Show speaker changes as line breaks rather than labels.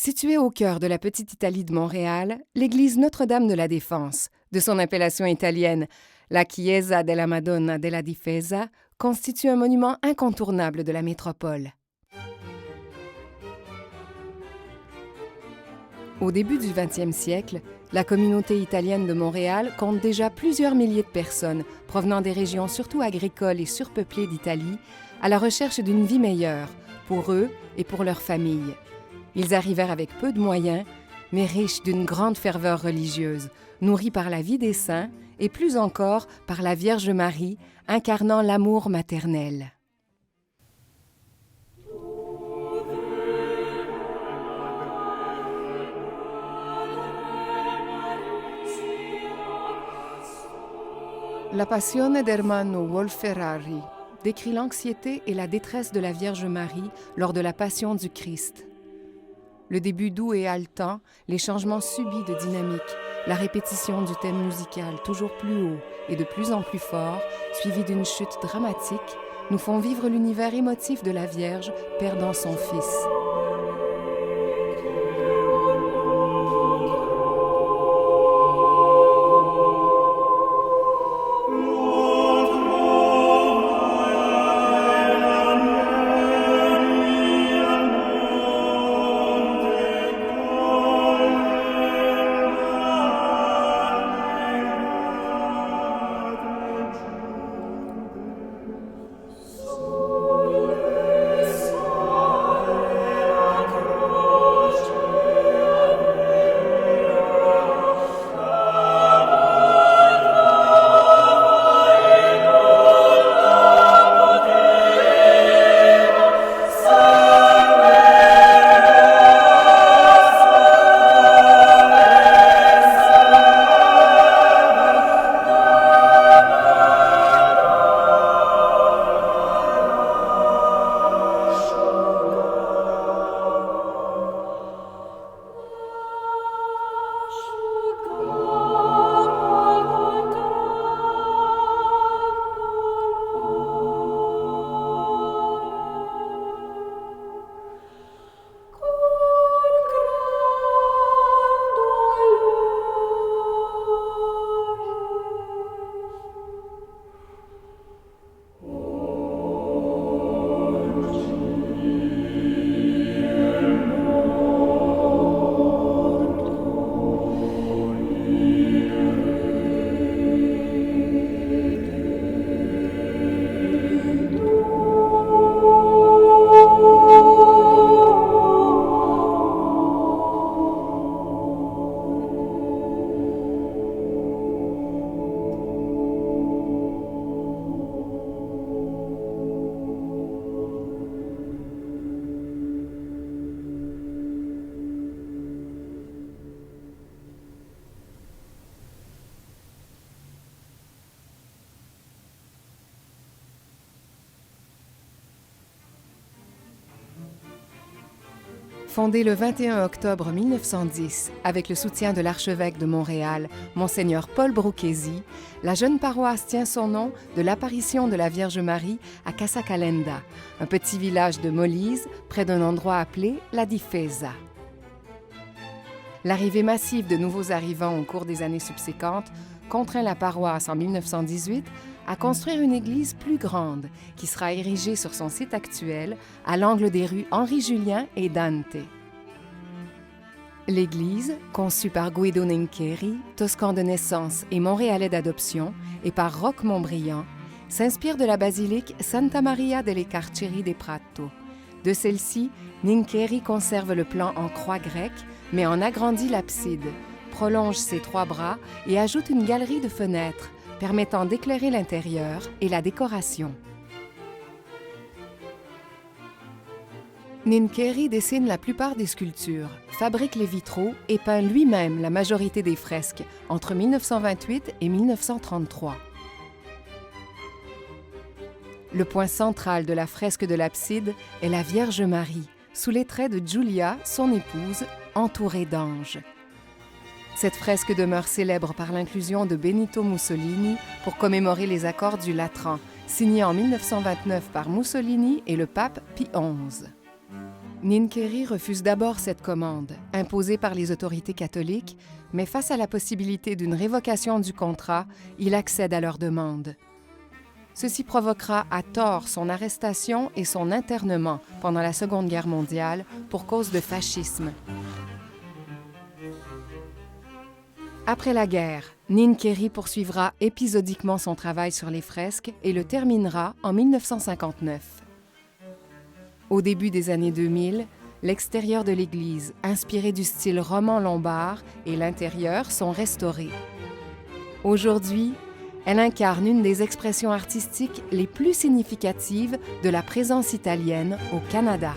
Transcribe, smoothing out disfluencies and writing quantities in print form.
Située au cœur de la petite Italie de Montréal, l'église Notre-Dame de la Défense, de son appellation italienne, la Chiesa della Madonna della Difesa, constitue un monument incontournable de la métropole. Au début du 20e siècle, la communauté italienne de Montréal compte déjà plusieurs milliers de personnes provenant des régions surtout agricoles et surpeuplées d'Italie, à la recherche d'une vie meilleure, pour eux et pour leurs familles. Ils arrivèrent avec peu de moyens, mais riches d'une grande ferveur religieuse, nourris par la vie des saints et plus encore par la Vierge Marie, incarnant l'amour maternel. La Passione d'Ermanno Wolf-Ferrari décrit l'anxiété et la détresse de la Vierge Marie lors de la Passion du Christ. Le début doux et haletant, les changements subits de dynamique, la répétition du thème musical toujours plus haut et de plus en plus fort, suivi d'une chute dramatique, nous font vivre l'univers émotif de la Vierge perdant son Fils. Fondée le 21 octobre 1910 avec le soutien de l'archevêque de Montréal, Monseigneur Paul Bruchesi, la jeune paroisse tient son nom de l'apparition de la Vierge Marie à Casacalenda, un petit village de Molise près d'un endroit appelé la Difesa. L'arrivée massive de nouveaux arrivants au cours des années subséquentes contraint la paroisse en 1918 à construire une église plus grande qui sera érigée sur son site actuel à l'angle des rues Henri-Julien et Dante. L'église, conçue par Guido Nincheri, toscan de naissance et montréalais d'adoption, et par Roch Montbriand, s'inspire de la basilique Santa Maria delle Carceri de Prato. De celle-ci, Nincheri conserve le plan en croix grecque, mais en agrandit l'abside, prolonge ses trois bras et ajoute une galerie de fenêtres, permettant d'éclairer l'intérieur et la décoration. Nincheri dessine la plupart des sculptures, fabrique les vitraux et peint lui-même la majorité des fresques entre 1928 et 1933. Le point central de la fresque de l'abside est la Vierge Marie, sous les traits de Giulia, son épouse, entourée d'anges. Cette fresque demeure célèbre par l'inclusion de Benito Mussolini pour commémorer les accords du Latran, signés en 1929 par Mussolini et le pape Pie XI. Ninkéry refuse d'abord cette commande, imposée par les autorités catholiques, mais face à la possibilité d'une révocation du contrat, il accède à leur demande. Ceci provoquera à tort son arrestation et son internement pendant la Seconde Guerre mondiale pour cause de fascisme. Après la guerre, Ninkéry poursuivra épisodiquement son travail sur les fresques et le terminera en 1959. Au début des années 2000, l'extérieur de l'église, inspiré du style roman lombard, et l'intérieur sont restaurés. Aujourd'hui, elle incarne une des expressions artistiques les plus significatives de la présence italienne au Canada.